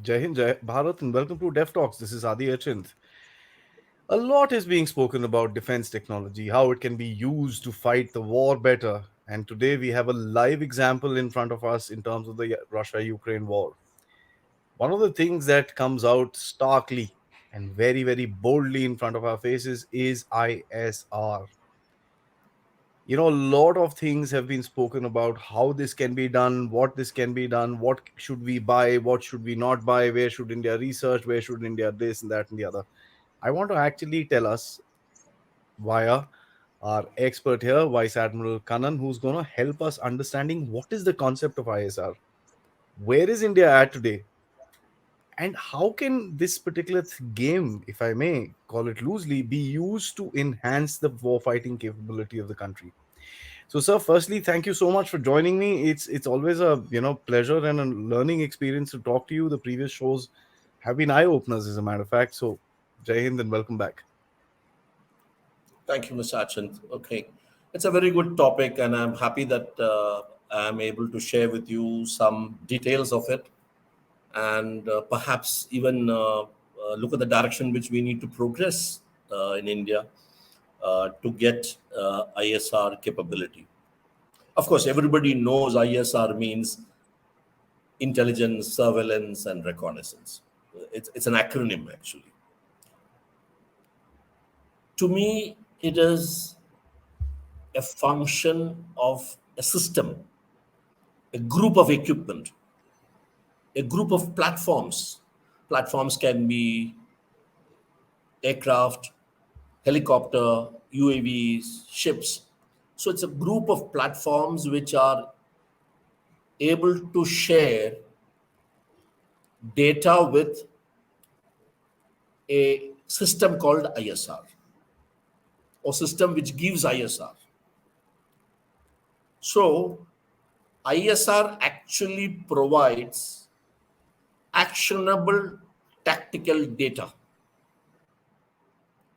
Jai Hind, Jai Bharat, and welcome to Dev Talks. This is Aadi. A lot is being spoken about defense technology, how it can be used to fight the war better. And today we have a live example in front of us in terms of the Russia Ukraine war. One of the things that comes out starkly and very, very boldly in front of our faces is ISR. A lot of things have been spoken about how this can be done, what this can be done, what should we buy, what should we not buy, where should India research, where should India this and that and the other. I want to actually tell us via our expert here, Vice Admiral Kannan, who's going to help us understanding what is the concept of ISR, where is India at today, and how can this particular game, if I may call it loosely, be used to enhance the warfighting capability of the country. So, sir, firstly, thank you so much for joining me. It's always a pleasure and a learning experience to talk to you. The previous shows have been eye openers, as a matter of fact. So, Jai Hind and welcome back. Thank you, Mr. Achant. Okay. It's a very good topic, and I'm happy that I'm able to share with you some details of it and perhaps even look at the direction which we need to progress in India to get ISR capability. Of course, everybody knows ISR means intelligence, surveillance, and reconnaissance. It's an acronym, actually. To me, it is a function of a system, a group of equipment, a group of platforms. Platforms can be aircraft, helicopter, UAVs, ships. So it's a group of platforms which are able to share data with a system called ISR, or system which gives ISR. So ISR actually provides actionable tactical data,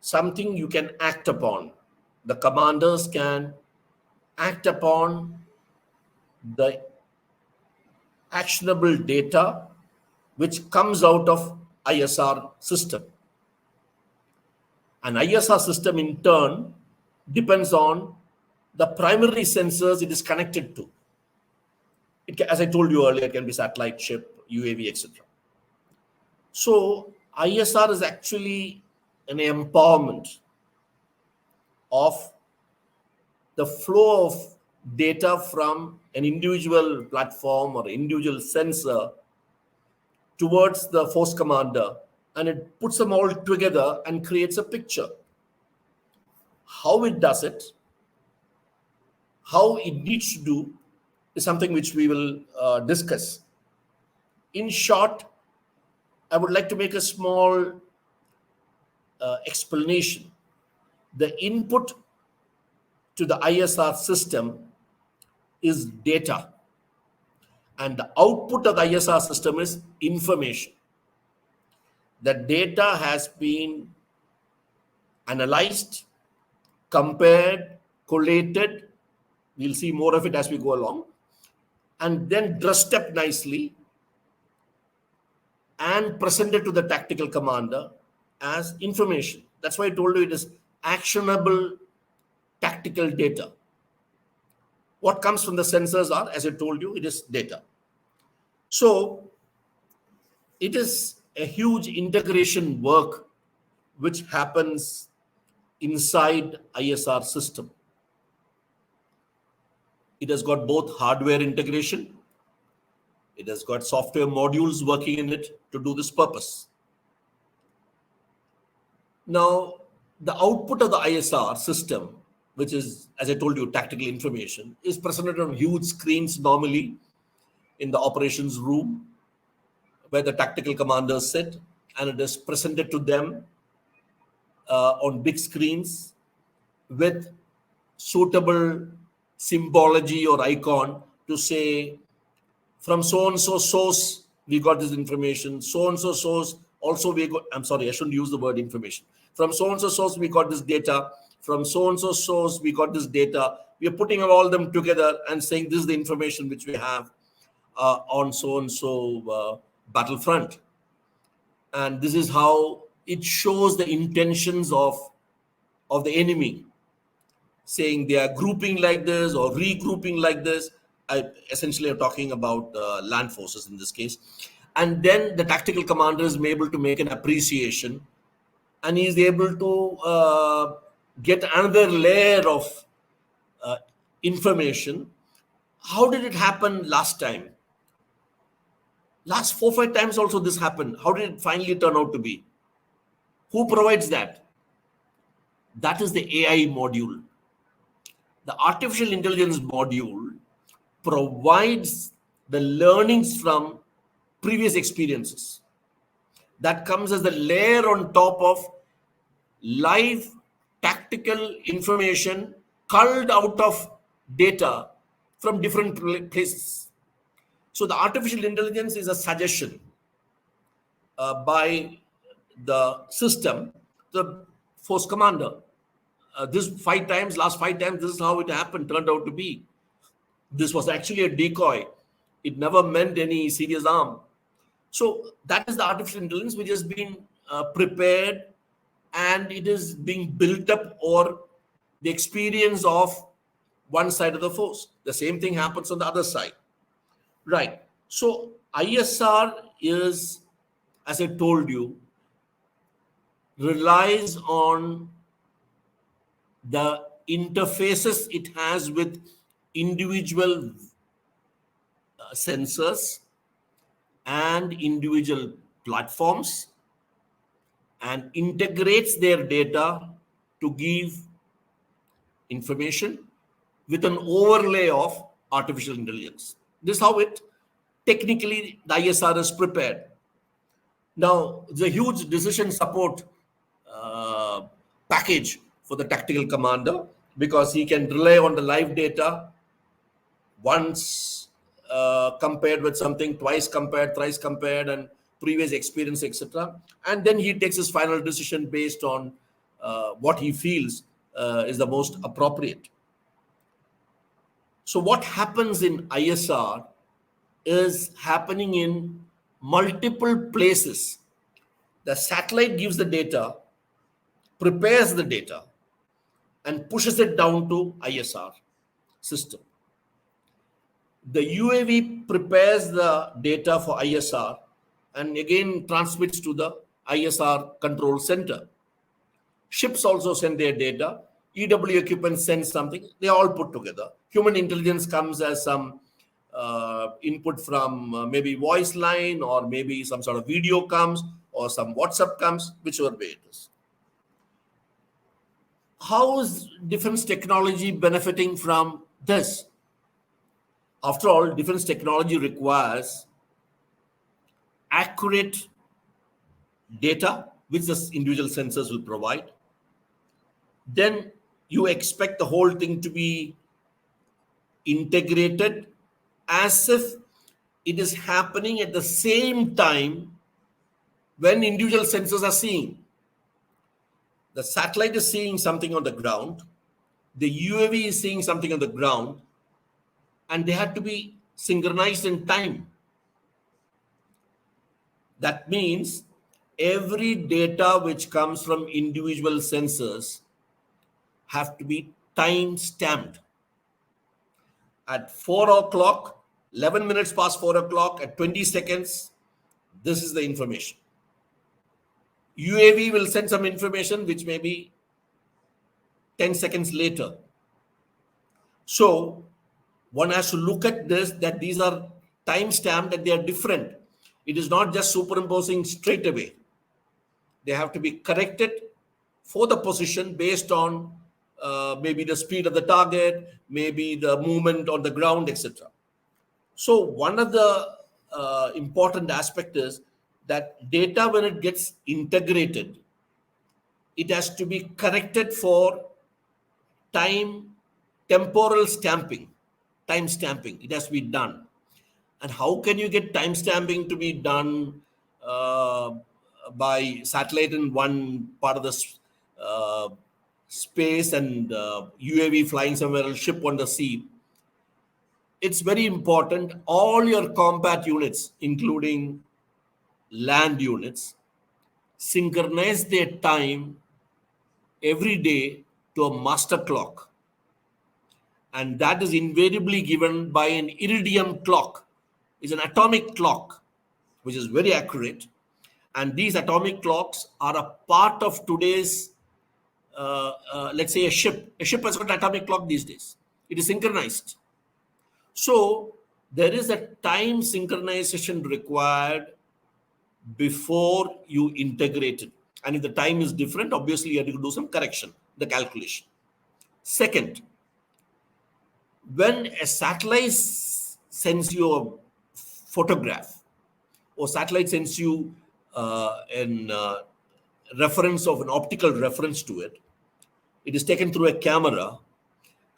something you can act upon. The commanders can act upon the actionable data which comes out of ISR system. An ISR system in turn depends on the primary sensors it is connected to. As I told you earlier, it can be satellite, ship, UAV, etc. So ISR is actually an empowerment of the flow of data from an individual platform or individual sensor towards the force commander, and it puts them all together and creates a picture. How it does it, how it needs to do, is something which we will discuss. In short, I would like to make a small explanation. The input to the ISR system is data, and the output of the ISR system is information. The data has been analyzed, compared, collated. We'll see more of it as we go along, and then dressed up nicely and presented to the tactical commander as information. That's why I told you it is actionable tactical data. What comes from the sensors are, as I told you, it is data. So it is a huge integration work which happens inside ISR system. It has got both hardware integration, it has got software modules working in it to do this purpose. Now, the output of the ISR system, which is, as I told you, tactical information, is presented on huge screens normally in the operations room where the tactical commanders sit, and it is presented to them on big screens with suitable symbology or icon to say, from so-and-so source, we got this information. So-and-so source, also we got, I'm sorry, I shouldn't use the word information. From so-and-so source, we got this data. From so-and-so source, we got this data. We are putting all them together and saying this is the information which we have on so-and-so battlefront. and this is how it shows the intentions of the enemy, saying they are grouping like this or regrouping like this. I essentially am talking about land forces in this case. And then the tactical commander is able to make an appreciation, and he is able to get another layer of uh, information. How did it happen last time? Last 4 5 times also this happened. How did it finally turn out to be? Who provides that? That is the AI module. The artificial intelligence module provides the learnings from previous experiences. That comes as the layer on top of live tactical information culled out of data from different places. So the artificial intelligence is a suggestion by the system, the force commander. This 5 times, last 5 times, this is how it happened, turned out to be. This was actually a decoy. It never meant any serious harm. So that is the artificial intelligence which has been prepared, and it is being built up over the experience of one side of the force. The same thing happens on the other side. Right. So ISR is, as I told you, relies on the interfaces it has with individual sensors and individual platforms, and integrates their data to give information with an overlay of artificial intelligence. This is how it technically the ISR is prepared. Now, the huge decision support uh, package for the tactical commander, because he can rely on the live data once compared with something, twice compared, thrice compared, and previous experience, etc. And then he takes his final decision based on what he feels is the most appropriate. So, what happens in ISR is happening in multiple places. The satellite gives the data, prepares the data, and pushes it down to ISR system. The UAV prepares the data for ISR and again transmits to the ISR control center. Ships also send their data. EW equipment sends something. They all put together. Human intelligence comes as some input from maybe voice line, or maybe some sort of video comes, or some WhatsApp comes, whichever way it is. How is defense technology benefiting from this? After all, defense technology requires accurate data, which the individual sensors will provide. Then you expect the whole thing to be integrated as if it is happening at the same time when individual sensors are seeing. The satellite is seeing something on the ground, the UAV is seeing something on the ground, and they had to be synchronized in time. That means every data which comes from individual sensors have to be time stamped. At 4 o'clock, 11 minutes past 4 o'clock, at 20 seconds, this is the information. UAV will send some information which may be 10 seconds later. So one has to look at this, that these are time stamped and they are different. It is not just superimposing straight away. They have to be corrected for the position based on maybe the speed of the target, maybe the movement on the ground, etc. So one of the important aspect is that data, when it gets integrated, it has to be corrected for time, temporal stamping, time stamping. It has to be done. And how can you get time stamping to be done by satellite in one part of the space and UAV flying somewhere else, ship on the sea? It's very important. All your combat units, including land units, synchronize their time every day to a master clock, and that is invariably given by an iridium clock. It's an atomic clock, which is very accurate. And these atomic clocks are a part of today's, let's say, a ship. A ship has got an atomic clock these days. It is synchronized. So there is a time synchronization required before you integrate it. And if the time is different, obviously you have to do some correction, the calculation. Second, when a satellite sends you a photograph, or satellite sends you an reference of an optical reference to it, it is taken through a camera,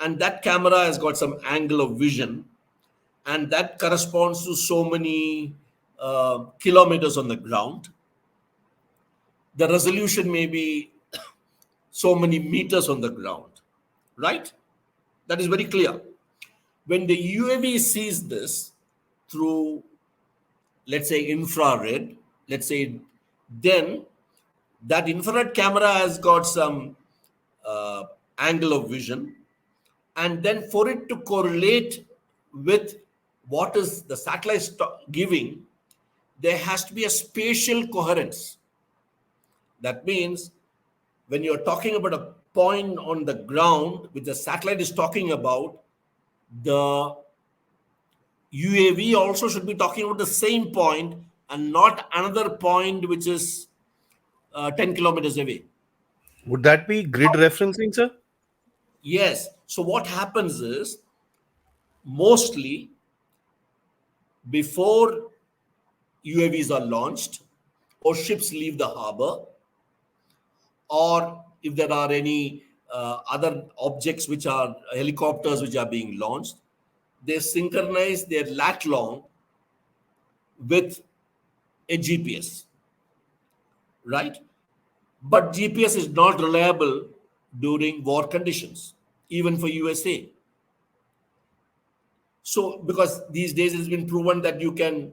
and that camera has got some angle of vision, and that corresponds to so many kilometers on the ground. The resolution may be so many meters on the ground, right? That is very clear. When the UAV sees this through, let's say, infrared, let's say, then that infrared camera has got some angle of vision, and then for it to correlate with what is the satellite giving, there has to be a spatial coherence. That means when you're talking about a point on the ground which the satellite is talking about, the UAV also should be talking about the same point and not another point which is 10 kilometers away. Would that be grid referencing, sir? Yes. So what happens is, mostly before UAVs are launched or ships leave the harbor, or if there are any other objects which are helicopters which are being launched, they synchronize their lat long with a GPS, right? But GPS is not reliable during war conditions, even for USA. So, because these days it's been proven that you can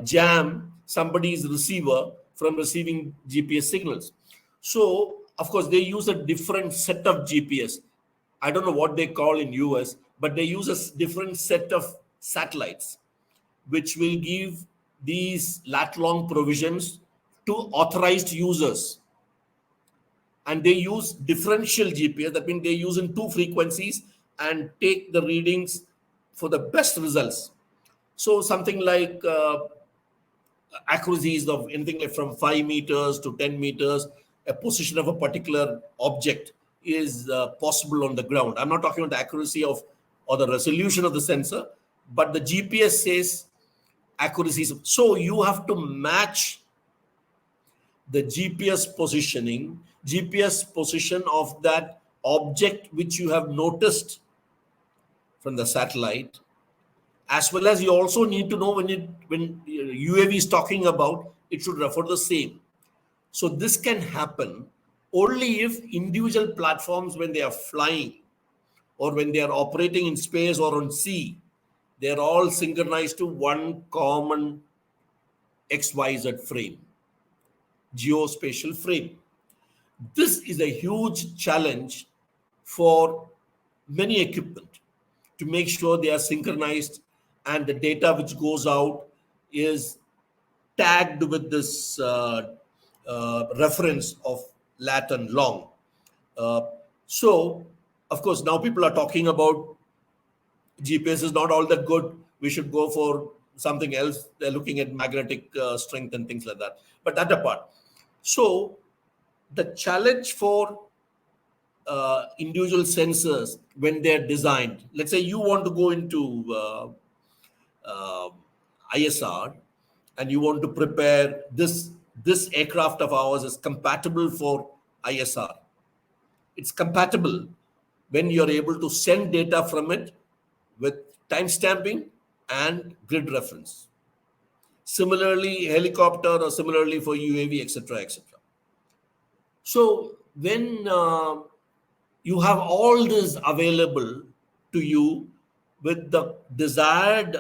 jam somebody's receiver from receiving GPS signals. So, of course, they use a different set of GPS. I don't know what they call in US, but they use a different set of satellites, which will give these lat long provisions to authorized users. And they use differential GPS. That means they use in two frequencies and take the readings for the best results. So something like accuracies of anything like from 5 meters to 10 meters, a position of a particular object is possible on the ground. I'm not talking about the accuracy of or the resolution of the sensor, but the GPS says accuracies. So you have to match the GPS position of that object which you have noticed from the satellite, as well as you also need to know when UAV is talking about, it should refer to the same. So this can happen only if individual platforms, when they are flying or when they are operating in space or on sea, they are all synchronized to one common XYZ frame, geospatial frame. This is a huge challenge for many equipment to make sure they are synchronized and the data which goes out is tagged with this reference of lat and long. Uh, so, of course, now people are talking about GPS is not all that good. We should go for something else. They're looking at magnetic strength and things like that. But that apart. So, the challenge for individual sensors when they're designed, let's say you want to go into ISR and you want to prepare this aircraft of ours is compatible for ISR. It's compatible when you're able to send data from it with timestamping and grid reference. Similarly, helicopter or similarly for UAV, etc., etc. So when you have all this available to you with the desired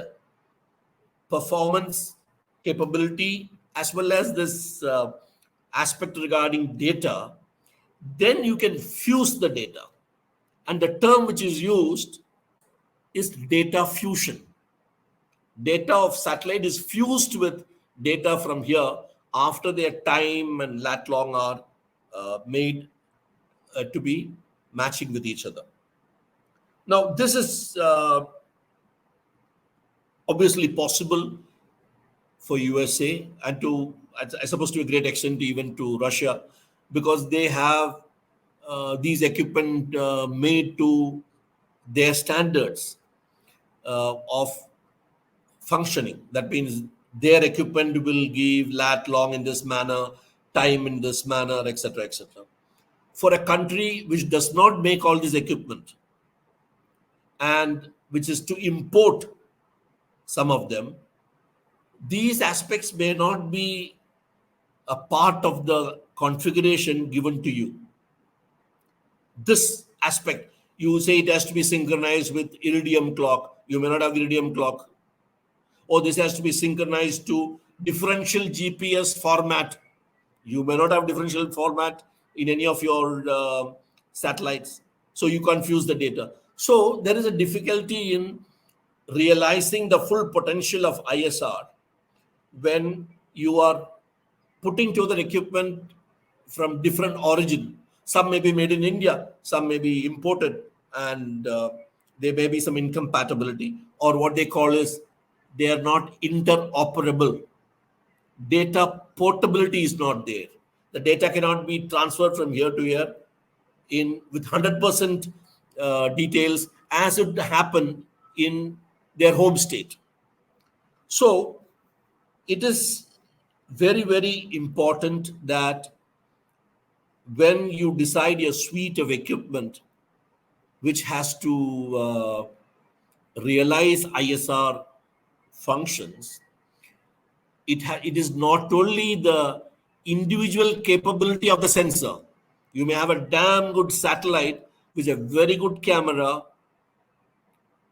performance capability as well as this aspect regarding data, then you can fuse the data. And the term which is used is data fusion. Data of satellite is fused with data from here after their time and lat long are made to be matching with each other. Now, this is obviously possible for USA and to, I suppose, to a great extent, even to Russia, because they have these equipment made to their standards of functioning. That means their equipment will give lat long in this manner, time in this manner, etc., etc. For a country which does not make all this equipment and which is to import some of them, these aspects may not be a part of the configuration given to you. This aspect, you say it has to be synchronized with iridium clock. You may not have iridium clock. Or this has to be synchronized to differential GPS format. You may not have differential format in any of your satellites. So you confuse the data. So there is a difficulty in realizing the full potential of ISR when you are putting together equipment from different origin. Some may be made in India, some may be imported, and there may be some incompatibility, or what they call is they are not interoperable. Data portability is not there. The data cannot be transferred from here to here in with 100% details as it happened in their home state. So it is very, very important that when you decide a suite of equipment which has to realize ISR functions, it is not only the individual capability of the sensor. You may have a damn good satellite with a very good camera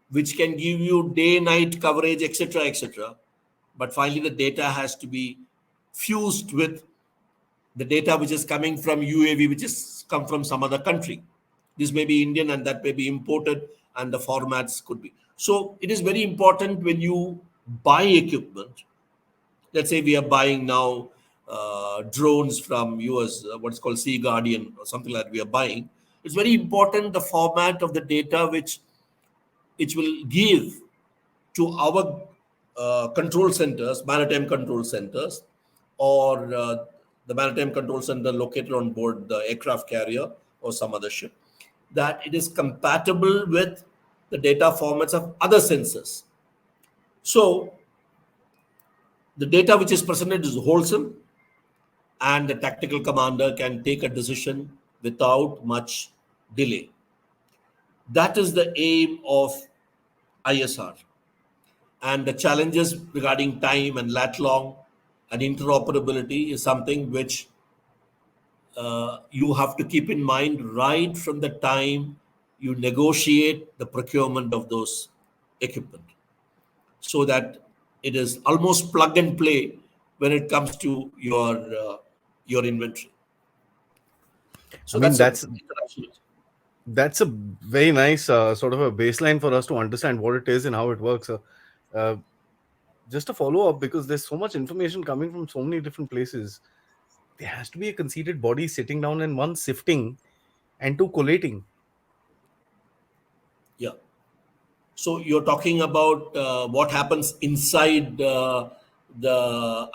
which can give you day-night coverage, etc., etc. But finally, the data has to be fused with the data which is coming from UAV, which is come from some other country. This may be Indian and that may be imported, and the formats could be. So it is very important when you buy equipment. Let's say we are buying now drones from US, what's called Sea Guardian or something like that we are buying. It's very important the format of the data which it will give to our control centers, maritime control centers, or the maritime control center located on board the aircraft carrier or some other ship, that it is compatible with the data formats of other sensors. So the data which is presented is wholesome, and the tactical commander can take a decision without much delay. That is the aim of ISR. And the challenges regarding time and lat long and interoperability is something which you have to keep in mind right from the time you negotiate the procurement of those equipment, so that it is almost plug and play when it comes to your inventory. I So mean, that's a that's a very nice sort of a baseline for us to understand what it is and how it works. Uh, just a follow up, because there's so much information coming from so many different places. There has to be a conceited body sitting down and one sifting and two collating. yeah. So you're talking about what happens inside the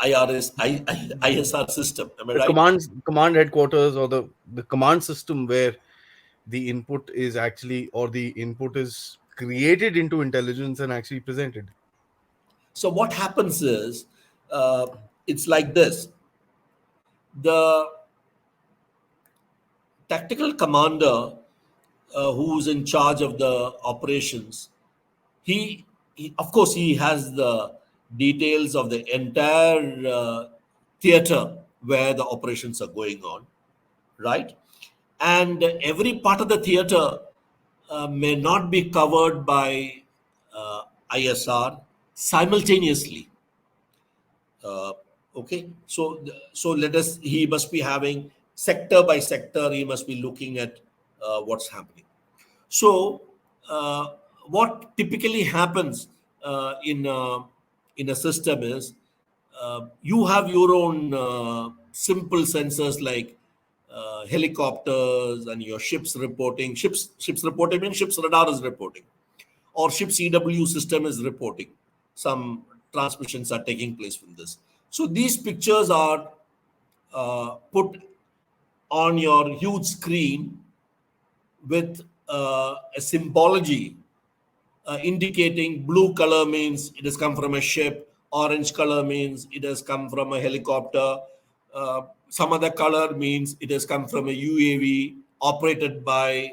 ISR system. Am I The right? command headquarters, or the command system where the input is actually, or the input is created into intelligence and actually presented. So what happens is it's like this: the tactical commander who's in charge of the operations, he of course he has the details of the entire theater where the operations are going on, right? And every part of the theater may not be covered by ISR simultaneously. Okay, so let us. He must be having sector by sector. He must be looking at what's happening. So, what typically happens in a system is you have your own simple sensors like helicopters and your ships reporting. Ships reporting means ships radar is reporting, or ship's EW system is reporting. Some transmissions are taking place from this. So these pictures are put on your huge screen with a symbology indicating blue color means it has come from a ship, orange color means it has come from a helicopter, some other color means it has come from a UAV operated by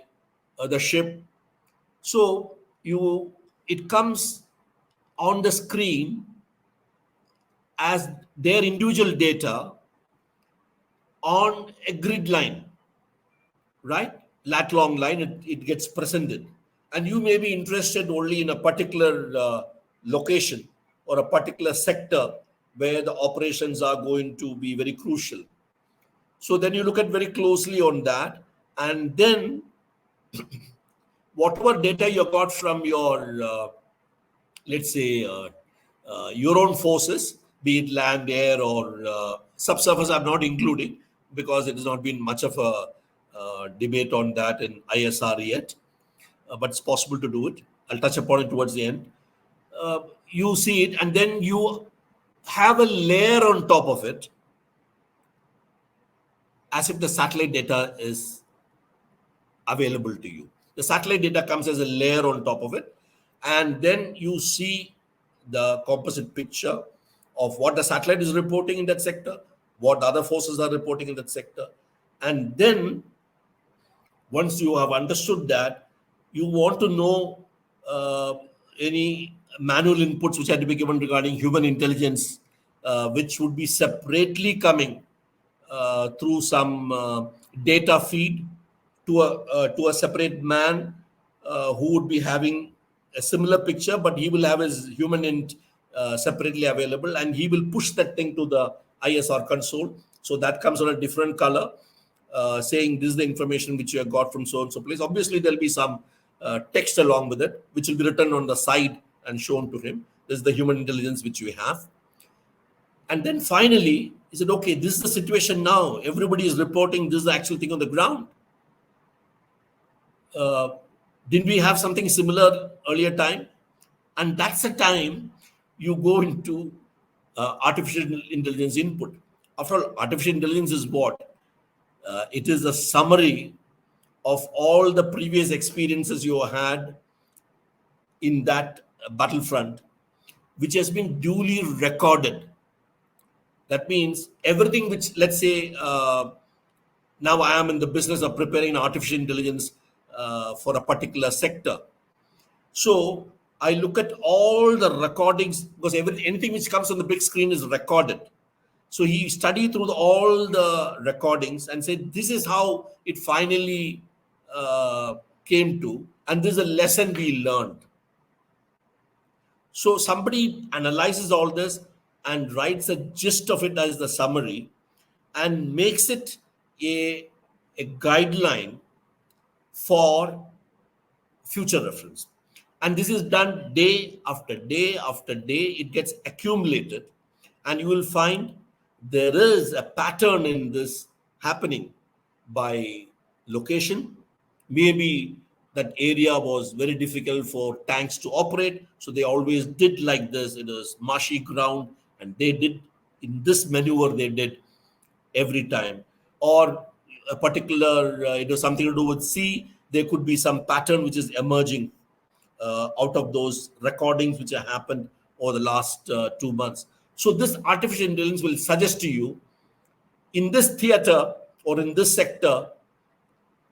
the ship. So it comes on the screen as their individual data on a grid line, right? Lat long line, it gets presented. And you may be interested only in a particular location or a particular sector where the operations are going to be very crucial. So then you look at very closely on that, and then whatever data you got from your, let's say, your own forces, be it land, air, or subsurface, I'm not including because it has not been much of a debate on that in ISR yet, but it's possible to do it. I'll touch upon it towards the end. You see it, and then you have a layer on top of it as if the satellite data is available to you. The satellite data comes as a layer on top of it, and then you see the composite picture of what the satellite is reporting in that sector, what other forces are reporting in that sector. And then once you have understood that, you want to know any manual inputs which had to be given regarding human intelligence, which would be separately coming through some data feed to a separate man who would be having a similar picture, but he will have his human int separately available, and he will push that thing to the ISR console. So that comes on a different color, saying this is the information which you have got from so and so place. Obviously, there'll be some text along with it, which will be written on the side and shown to him. This is the human intelligence which we have. And then finally, he said, okay, this is the situation now. Everybody is reporting this is the actual thing on the ground. Didn't we have something similar earlier time? And that's the time you go into artificial intelligence input. After all, artificial intelligence is what? It is a summary of all the previous experiences you had in that battlefront, which has been duly recorded. That means everything which, let's say, now I am in the business of preparing artificial intelligence for a particular sector. So I look at all the recordings because anything which comes on the big screen is recorded. So he studied through all the recordings and said, this is how it finally came to, and this is a lesson we learned. So somebody analyzes all this and writes a gist of it as the summary and makes it a guideline for future reference. And this is done day after day after day. It gets accumulated, and you will find there is a pattern in this happening by location. Maybe that area was very difficult for tanks to operate, so they always did like this. It was marshy ground, and they did in this maneuver they did every time. Or a particular, it was something to do with sea. There could be some pattern which is emerging out of those recordings which have happened over the last 2 months. So this artificial intelligence will suggest to you, in this theater or in this sector,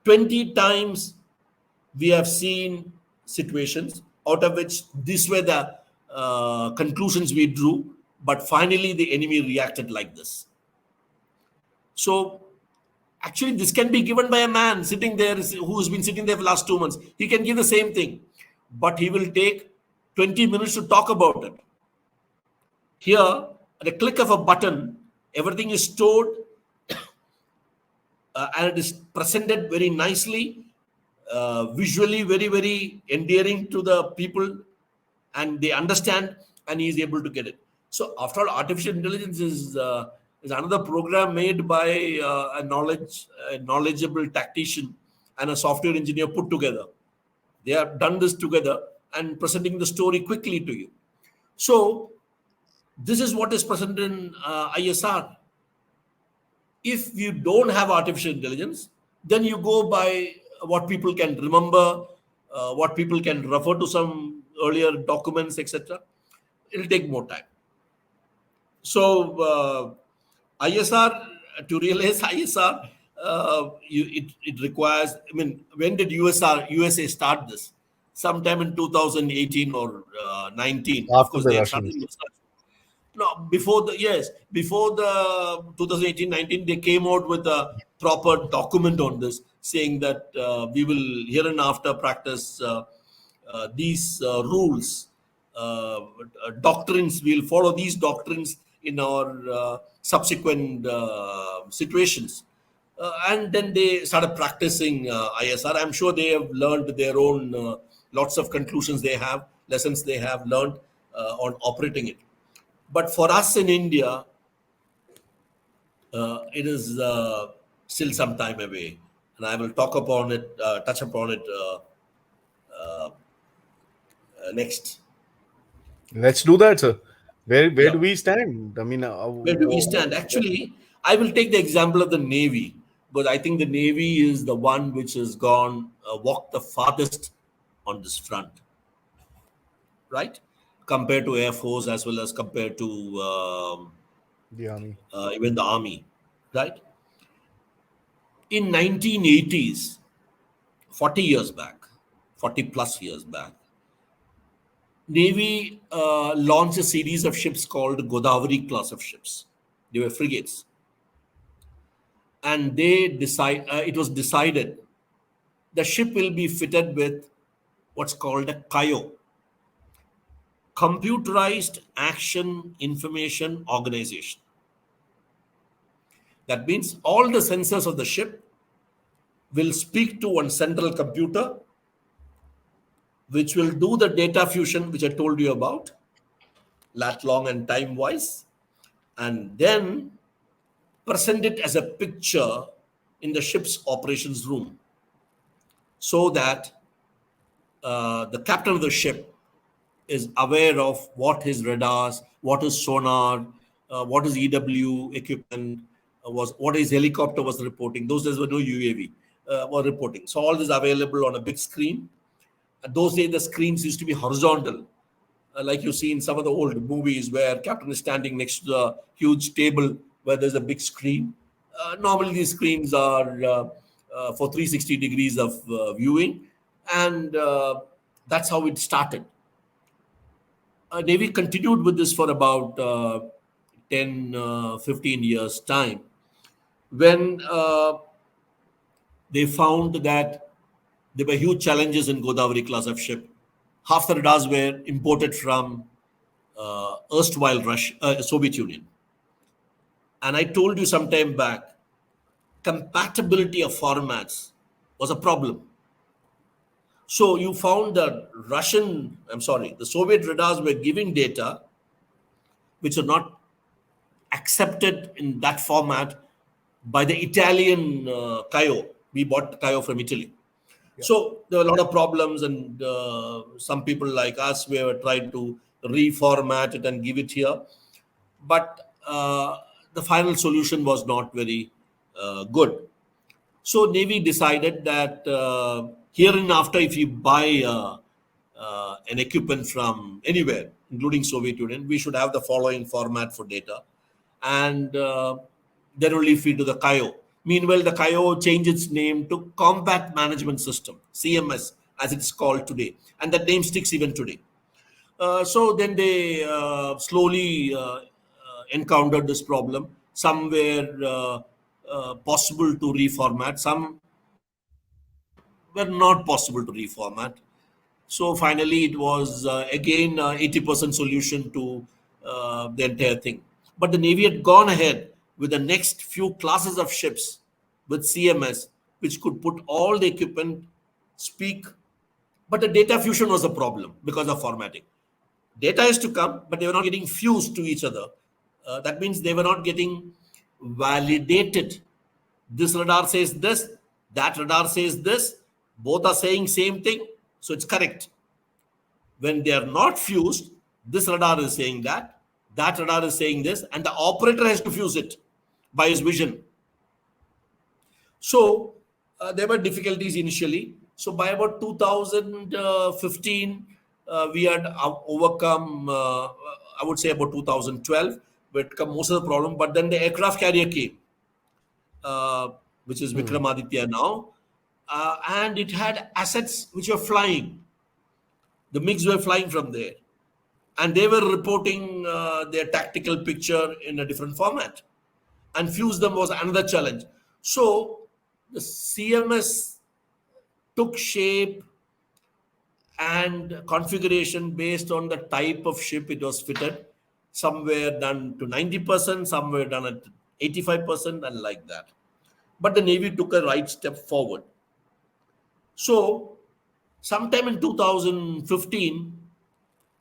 20 times we have seen situations out of which these were the conclusions we drew, but finally the enemy reacted like this. So actually this can be given by a man sitting there who's been sitting there for the last 2 months. He can give the same thing, but he will take 20 minutes to talk about it. Here, at a click of a button, Everything is stored and it is presented very nicely, visually very, very endearing to the people, and they understand, and he is able to get it. So, after all, artificial intelligence is another program made by a knowledgeable tactician and a software engineer put together. They have done this together and presenting the story quickly to you. So, this is what is present in ISR. If you don't have artificial intelligence, then you go by what people can remember, what people can refer to some earlier documents, etc. It'll take more time. So ISR, to realize ISR, it requires. I mean, when did USA start this? Sometime in 2018 or 19. Of After course, the they had started Russians. research. No, before the 2018-19, they came out with a proper document on this, saying that we will hereinafter practice these rules, doctrines. We'll follow these doctrines in our subsequent situations. And then they started practicing ISR. I'm sure they have learned their own lots of conclusions they have, lessons they have learned on operating it. But for us in India, it is still some time away, and I will touch upon it next. Let's do that, sir. Where Yeah, do we stand? I mean, where do we stand? Actually, I will take the example of the Navy, because I think the Navy is the one which has gone walked the farthest on this front, right? Compared to Air Force as well as compared to the army. even the Army, right? In 1980s, 40 years back, 40 plus years back, Navy launched a series of ships called Godavari class of ships. They were frigates. And it was decided the ship will be fitted with what's called a CAIO, Computerized Action Information Organization. That means all the sensors of the ship will speak to one central computer, which will do the data fusion, which I told you about, lat long and time wise, and then present it as a picture in the ship's operations room, so that the captain of the ship is aware of what his radars, what is sonar, what is EW equipment, what his helicopter was reporting. Those days were no UAV were reporting. So all this available on a big screen. Those days the screens used to be horizontal, like you see in some of the old movies where captain is standing next to the huge table where there's a big screen. Normally these screens are for 360 degrees of viewing, and that's how it started. Navy continued with this for about 10, 15 years time, when they found that there were huge challenges in Godavari class of ship. Half the radars were imported from erstwhile Soviet Union. And I told you some time back, compatibility of formats was a problem. So you found that the Soviet radars were giving data which are not accepted in that format by the Italian CAIO. We bought CAIO from Italy. Yeah. So there were a lot of problems, and some people like us were trying to reformat it and give it here. But the final solution was not very good. So Navy decided that here and after, if you buy an equipment from anywhere, including Soviet Union, we should have the following format for data, and then only feed to the CAIO. Meanwhile, the CAIO changed its name to Combat Management System, CMS, as it's called today, and that name sticks even today. So then they slowly encountered this problem. Some were possible to reformat, some were not possible to reformat. So finally, it was again 80% solution to the entire thing. But the Navy had gone ahead with the next few classes of ships with CMS, which could put all the equipment, speak. But the data fusion was a problem because of formatting. Data is to come, but they were not getting fused to each other. That means they were not getting validated. This radar says this, that radar says this, both are saying same thing, so it's correct. When they are not fused, this radar is saying that radar is saying this, and the operator has to fuse it by his vision. So there were difficulties initially. So by about 2015, we had overcome, I would say about 2012, we had come most of the problem. But then the aircraft carrier came, which is Vikramaditya now, and it had assets which were flying. The MiGs were flying from there, and they were reporting their tactical picture in a different format. And fuse them was another challenge. So the CMS took shape and configuration based on the type of ship it was fitted. Some were done to 90%, some were done at 85%, and like that. But the Navy took a right step forward. So, sometime in 2015,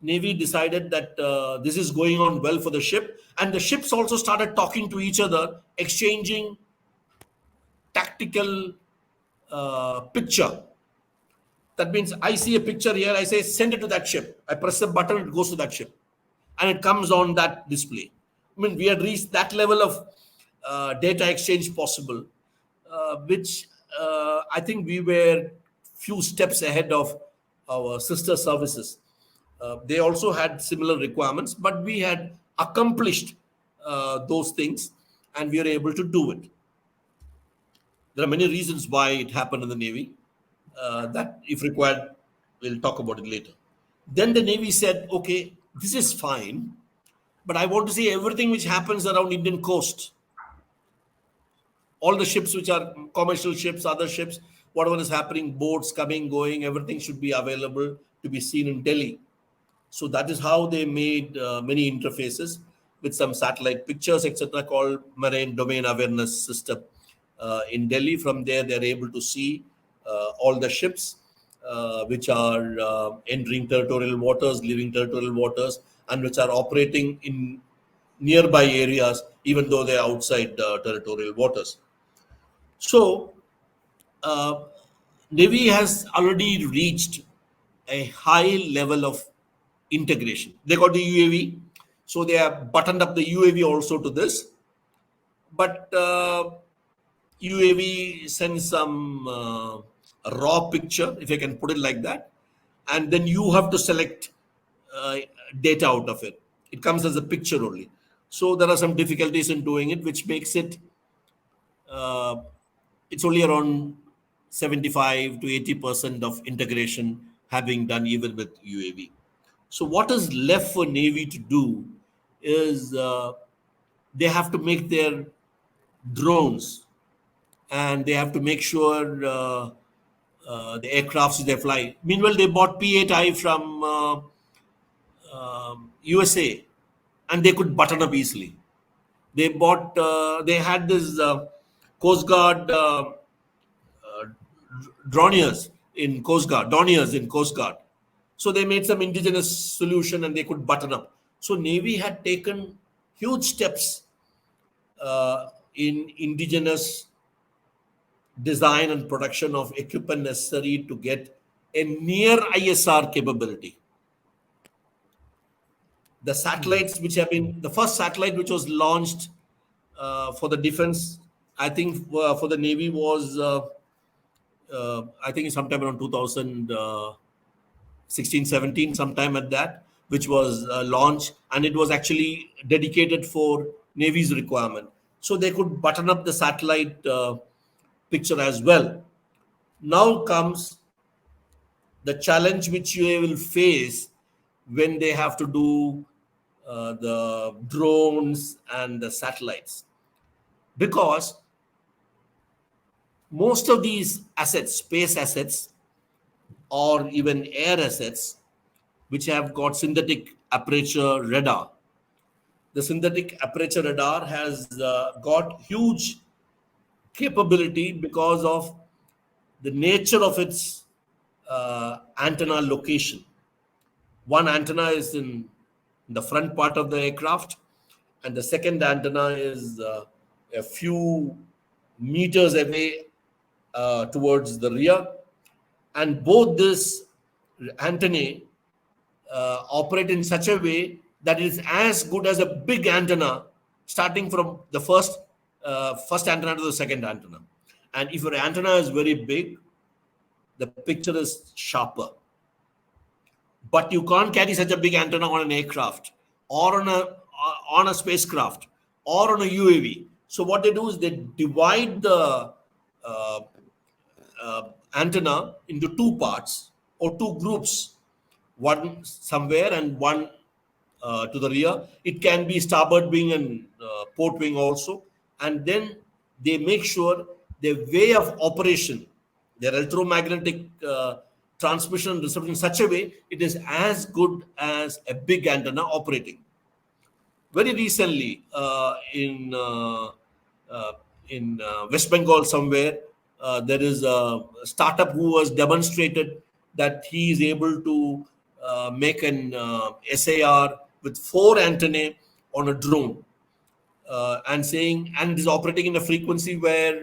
Navy decided that this is going on well for the ship, and the ships also started talking to each other, exchanging tactical picture. That means I see a picture here, I say send it to that ship. I press a button, it goes to that ship, and it comes on that display. I mean, we had reached that level of data exchange possible, which I think we were few steps ahead of our sister services. They also had similar requirements, but we had accomplished those things, and we were able to do it. There are many reasons why it happened in the Navy. That, if required, we'll talk about it later. Then the Navy said, okay, this is fine, but I want to see everything which happens around Indian coast. All the ships which are commercial ships, other ships, whatever is happening, boats coming, going, everything should be available to be seen in Delhi. So that is how they made many interfaces with some satellite pictures, etc., called Marine Domain Awareness System in Delhi. From there, they're able to see all the ships which are entering territorial waters, leaving territorial waters, and which are operating in nearby areas, even though they're outside territorial waters. So, Navy has already reached a high level of integration. They got the UAV, so they have buttoned up the UAV also to this. But UAV sends some raw picture, if I can put it like that, and then you have to select data out of it. It comes as a picture only. So there are some difficulties in doing it, which makes it it's only around 75 to 80% of integration having done even with UAV. So what is left for Navy to do is they have to make their drones, and they have to make sure the aircrafts they fly. Meanwhile, they bought P-8I from USA, and they could button up easily. They bought, they had this Coast Guard Dorniers in Coast Guard, Dorniers in Coast Guard. So they made some indigenous solution, and they could button up. So Navy had taken huge steps in indigenous design and production of equipment necessary to get a near ISR capability. The satellites which have been, the first satellite which was launched for the defense, I think for the Navy was, I think sometime around 2016, 17, sometime at that, which was launched, and it was actually dedicated for Navy's requirement. So they could button up the satellite picture as well. Now comes the challenge which you will face when they have to do the drones and the satellites, because most of these assets, space assets or even air assets, which have got synthetic aperture radar, The synthetic aperture radar has got huge capability because of the nature of its antenna location. One antenna is in the front part of the aircraft, and the second antenna is a few meters away towards the rear. And both this antennae operate in such a way that it is as good as a big antenna, starting from the first antenna to the second antenna. And if your antenna is very big, the picture is sharper. But you can't carry such a big antenna on an aircraft or on a spacecraft or on a UAV. So what they do is they divide the uh, antenna into two parts or two groups, one somewhere and one to the rear. It can be starboard wing and port wing also. And then they make sure their way of operation, their electromagnetic transmission and reception in such a way it is as good as a big antenna operating. Very recently, in West Bengal somewhere, there is a startup who has demonstrated that he is able to make an SAR with 4 antennae on a drone, and is operating in a frequency where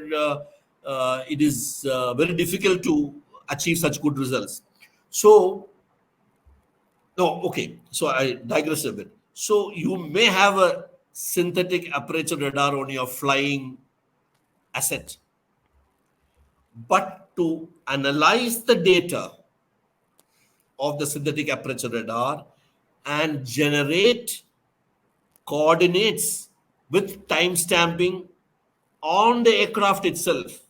it is very difficult to achieve such good results. So, no, okay. So I digress a bit. So you may have a synthetic aperture radar on your flying asset, but to analyze the data of the synthetic aperture radar and generate coordinates with time stamping on the aircraft itself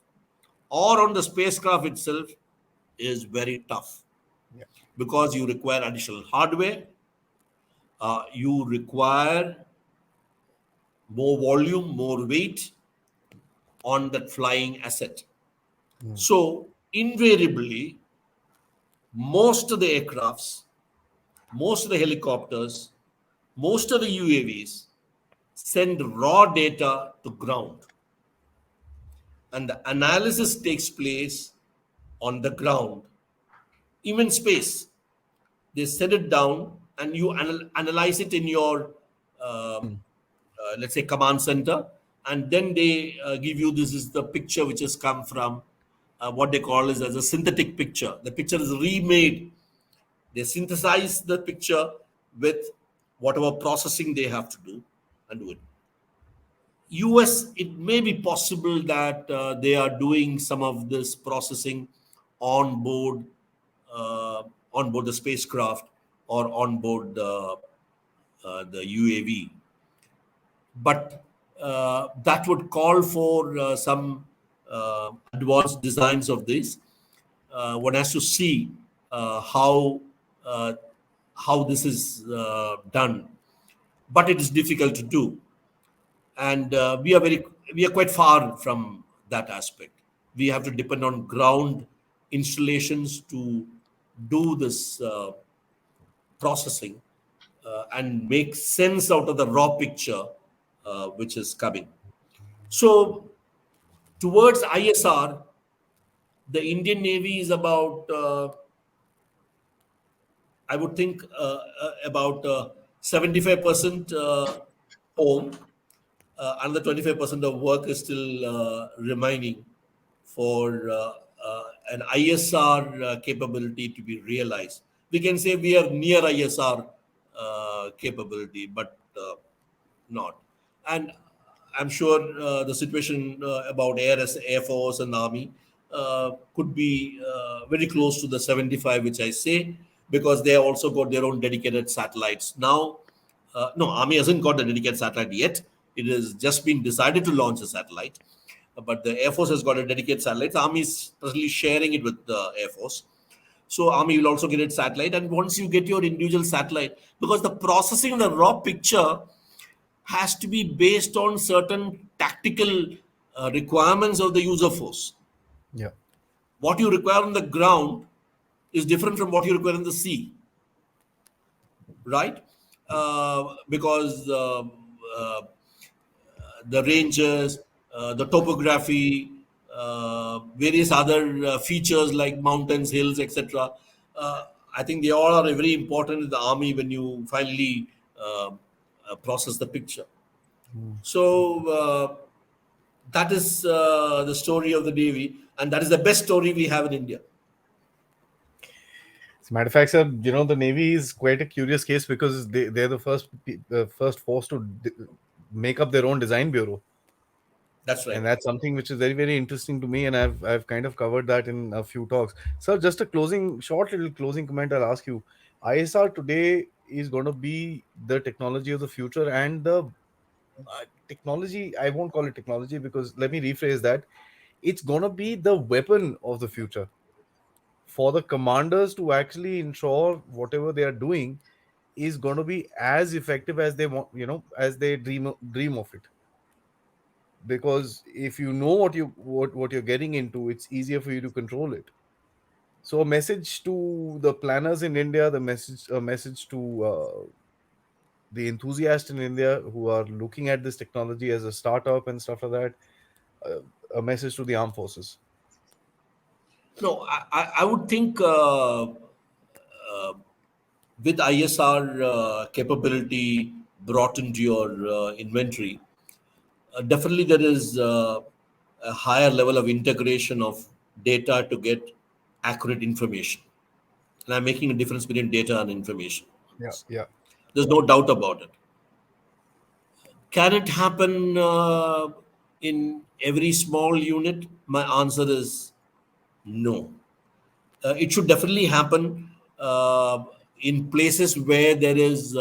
or on the spacecraft itself is very tough, Yeah. because you require additional hardware, you require more volume, more weight on that flying asset. So invariably, most of the aircrafts, most of the helicopters, most of the UAVs send raw data to ground, and the analysis takes place on the ground. Even space, they set it down and you analyze it in your let's say command center, and then they give you, this is the picture which has come from what they call is as a synthetic picture. The picture is remade. They synthesize the picture with whatever processing they have to do and do it. US, it may be possible that they are doing some of this processing on board on board the spacecraft or on board the UAV, but that would call for some advanced designs of this. One has to see uh, how this is done, but it is difficult to do, and we are quite far from that aspect. We have to depend on ground installations to do this processing and make sense out of the raw picture which is coming. So towards ISR, the Indian Navy is about I would think about 75% home. Another 25% of work is still remaining for an ISR capability to be realized. We can say we are near ISR capability, but not. And I'm sure the situation about Air Force and Army could be very close to the 75, which I say, because they also got their own dedicated satellites. Now, no, Army hasn't got a dedicated satellite yet. It has just been decided to launch a satellite, but the Air Force has got a dedicated satellite. The Army is presently sharing it with the Air Force. So Army will also get its satellite. And once you get your individual satellite, because the processing of the raw picture has to be based on certain tactical requirements of the user force. Yeah. What you require on the ground is different from what you require in the sea, right? Because the ranges, the topography, various other features like mountains, hills, etc. I think they all are very important in the army when you finally process the picture. Mm. So that is the story of the Navy, and that is the best story we have in India. As a matter of fact, sir, the Navy is quite a curious case because they're the first force to make up their own design bureau. That's And right. that's something which is very, very interesting to me, and I've kind of covered that in a few talks. Sir, just a short little closing comment I'll ask you. ISR today is going to be the technology of the future, and the technology, I won't call it technology because let me rephrase that. It's going to be the weapon of the future for the commanders to actually ensure whatever they are doing is going to be as effective as they want, as they dream of it. Because if you know what you're getting into, it's easier for you to control it. So a message to the planners in India, a message to the enthusiasts in India who are looking at this technology as a startup and stuff like that. A message to the armed forces. No, I would think with ISR capability brought into your inventory, definitely there is a higher level of integration of data to get accurate information. And I'm making a difference between data and information. Yeah, yeah. There's no doubt about it. Can it happen in every small unit? My answer is no. It should definitely happen in places where there is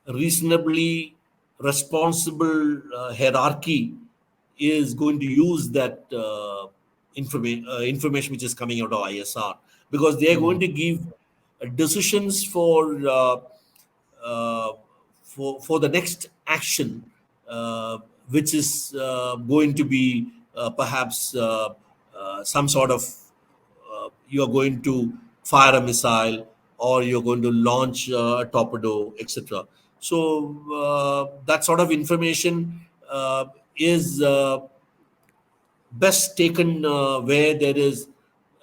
reasonably responsible hierarchy is going to use that information which is coming out of ISR, because they are Hmm. going to give decisions uh, for the next action, which is going to be perhaps some sort of you're going to fire a missile or you're going to launch a torpedo, etc. So that sort of information is best taken where there is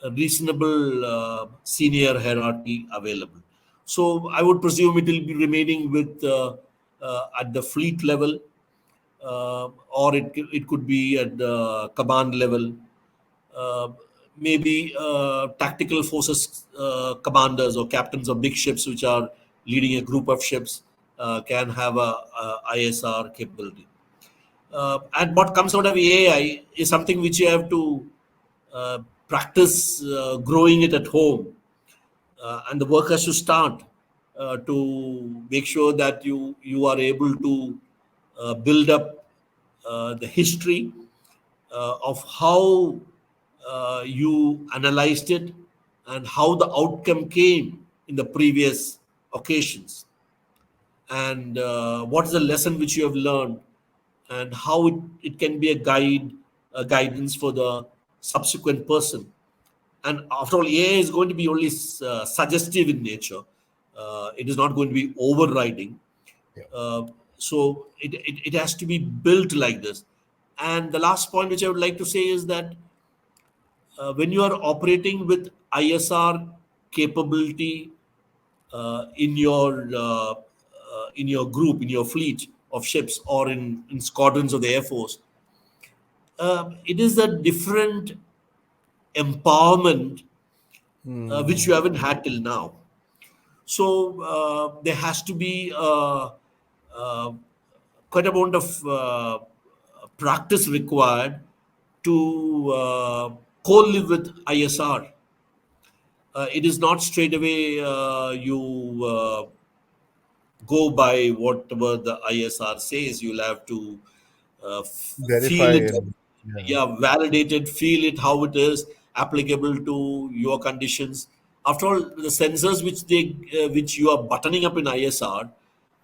a reasonable senior hierarchy available. So I would presume it will be remaining with at the fleet level, or it could be at the command level. Uh, Maybe tactical forces commanders or captains of big ships, which are leading a group of ships, can have a ISR capability. And what comes out of AI is something which you have to uh, practice growing it at home, and the work has to start to make sure that you are able to build up the history of how you analyzed it and how the outcome came in the previous occasions, and what is the lesson which you have learned, and how it can be a guidance for the subsequent person. And after all, AI is going to be only suggestive in nature. It is not going to be overriding. Yeah. uh, so it has to be built like this. And the last point which I would like to say is that when you are operating with ISR capability in your group, in your fleet of ships, or in squadrons of the Air Force, it is a different empowerment which Hmm. you haven't had till now. So there has to be uh, quite amount of practice required to co-live with ISR. It is not straight away you go by whatever the ISR says. You'll have to Verify feel it, and yeah. yeah, validate it, feel it, how it is applicable to your conditions. After all, the sensors which you are buttoning up in ISR,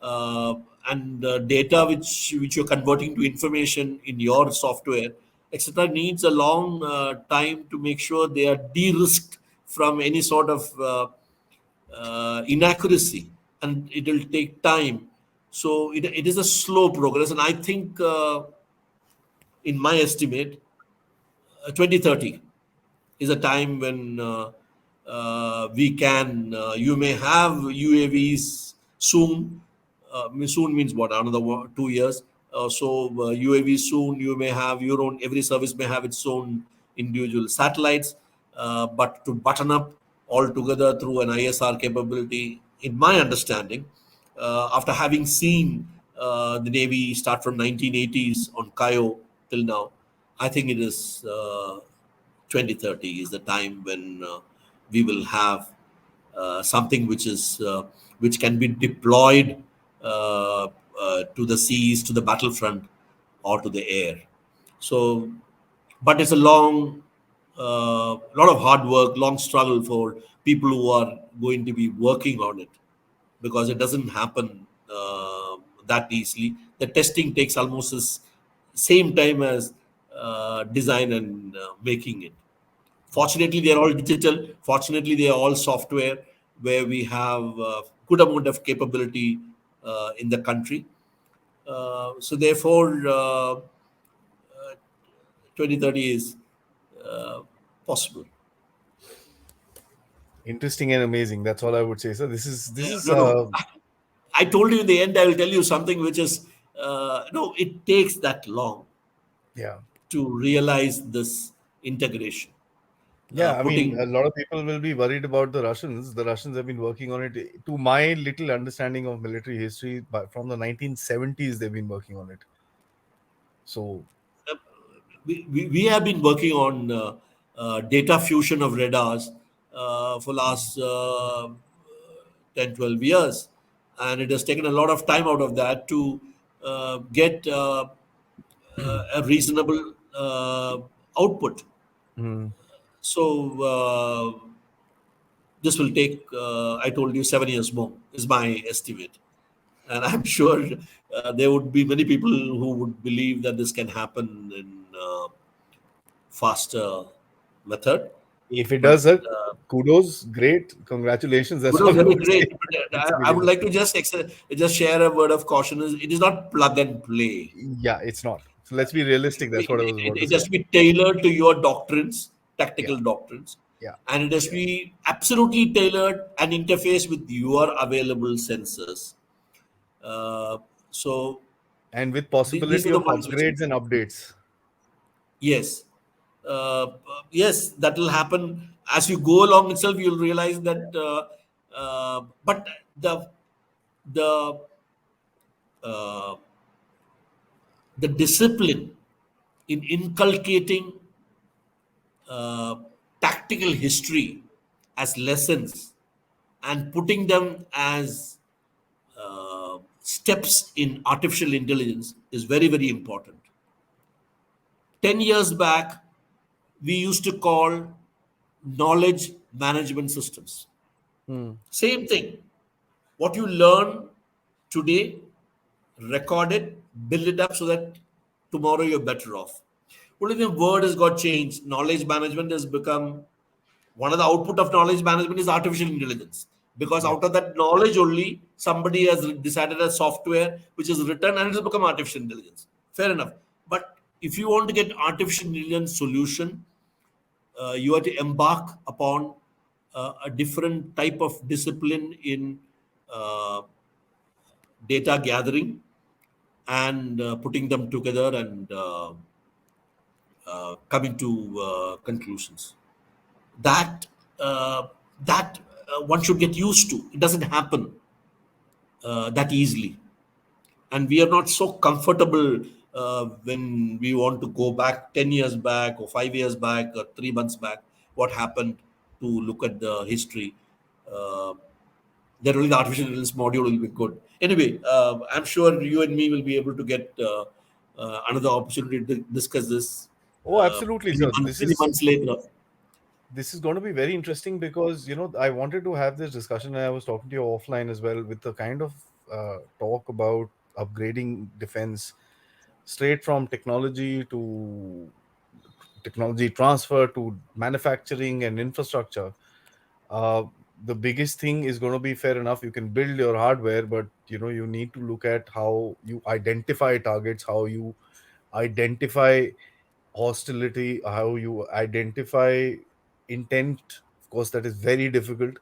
uh, and data which you're converting to information in your software, etc., needs a long time to make sure they are de-risked from any sort of inaccuracy, and it will take time. So it is a slow progress, and I think, in my estimate, 2030 is a time when you may have UAVs soon. Soon means what? Another 2 years. UAVs soon. You may have your own. Every service may have its own individual satellites. But to button up all together through an ISR capability, in my understanding, after having seen the Navy start from 1980s on Kayo till now, I think it is 2030 is the time when we will have something which can be deployed to the seas, to the battlefront, or to the air. So, but it's a lot of hard work, long struggle for people who are going to be working on it, because it doesn't happen that easily. The testing takes almost the same time as design and making it. Fortunately, they are all digital. Fortunately, they are all software, where we have good amount of capability in the country. So therefore, 2030 is uh, possible. Interesting and amazing. That's all I would say. So this is No, no. I told you in the end, I will tell you something which is, no, it takes that long yeah. to realize this integration. Yeah, I mean, a Putting, lot of people will be worried about the Russians. The Russians have been working on it. To my little understanding of military history, but from the 1970s, they've been working on it. So, we have been working on data fusion of radars for last 10, 12 years. And it has taken a lot of time out of that to get a reasonable output. mm, So this will take, I told you, 7 years more, is my estimate. And I'm sure there would be many people who would believe that this can happen in faster method. if it But does, sir, kudos, great, congratulations. That's kudos all I very would say. great. But Let's be I would like realistic. to just share a word of caution. It is not plug and play. Yeah, it's not. So let's be realistic. That's what I was about to It say. has to be tailored to your doctrines, Yeah, tactical doctrines, yeah, and it has to yeah. be absolutely tailored and interface with your available sensors. Uh, so And with these are possibility the of ones which, upgrades and updates. yes, yes, that will happen as you go along itself. You'll realize that, but the the uh, the discipline in inculcating uh, tactical history as lessons and putting them as steps in artificial intelligence is very, very important. 10 years back, we used to call knowledge management systems. Hmm. Same thing. What you learn today, record it, build it up so that tomorrow you're better off. Only the word has got changed. Knowledge management has become one of the output of knowledge management is artificial intelligence, because Yep. out of that knowledge only somebody has decided a software which is written and it has become artificial intelligence. Fair enough. But if you want to get artificial intelligence solution, you have to embark upon a different type of discipline in uh, data gathering and putting them together and coming to conclusions. That that one should get used to. It doesn't happen that easily, and we are not so comfortable when we want to go back 10 years back or 5 years back or 3 months back. What happened to look at the history? Uh, that only the artificial intelligence module will be good. Anyway, I'm sure you and me will be able to get another opportunity to discuss this Oh, absolutely, sir. This many is months later. this is going to be very interesting because I wanted to have this discussion and I was talking to you offline as well with the kind of talk about upgrading defense straight from technology transfer to manufacturing and infrastructure. the biggest thing is going to be, fair enough, you can build your hardware, but you need to look at how you identify targets, how you identify hostility, how you identify intent. Of course, that is very difficult,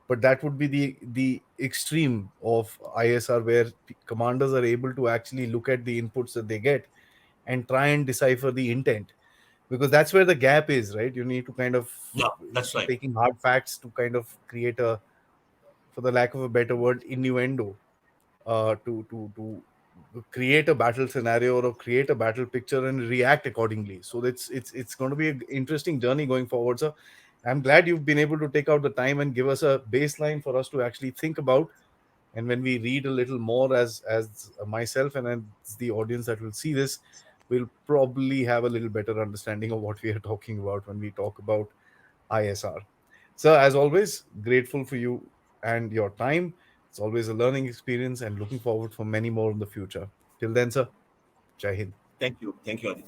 but that would be the extreme of ISR, where commanders are able to actually look at the inputs that they get and try and decipher the intent, because that's where the gap is, right? You need to kind of, Yeah, that's instead of right. taking hard facts, to kind of create a, for the lack of a better word, innuendo, to create a battle scenario or create a battle picture and react accordingly. So it's going to be an interesting journey going forward. So I'm glad you've been able to take out the time and give us a baseline for us to actually think about. And when we read a little more, as myself and as the audience that will see this, we'll probably have a little better understanding of what we are talking about when we talk about ISR. So, as always, grateful for you and your time. It's always a learning experience and looking forward for many more in the future. Till then, sir, Jai Hind. Thank you. Thank you, Adi.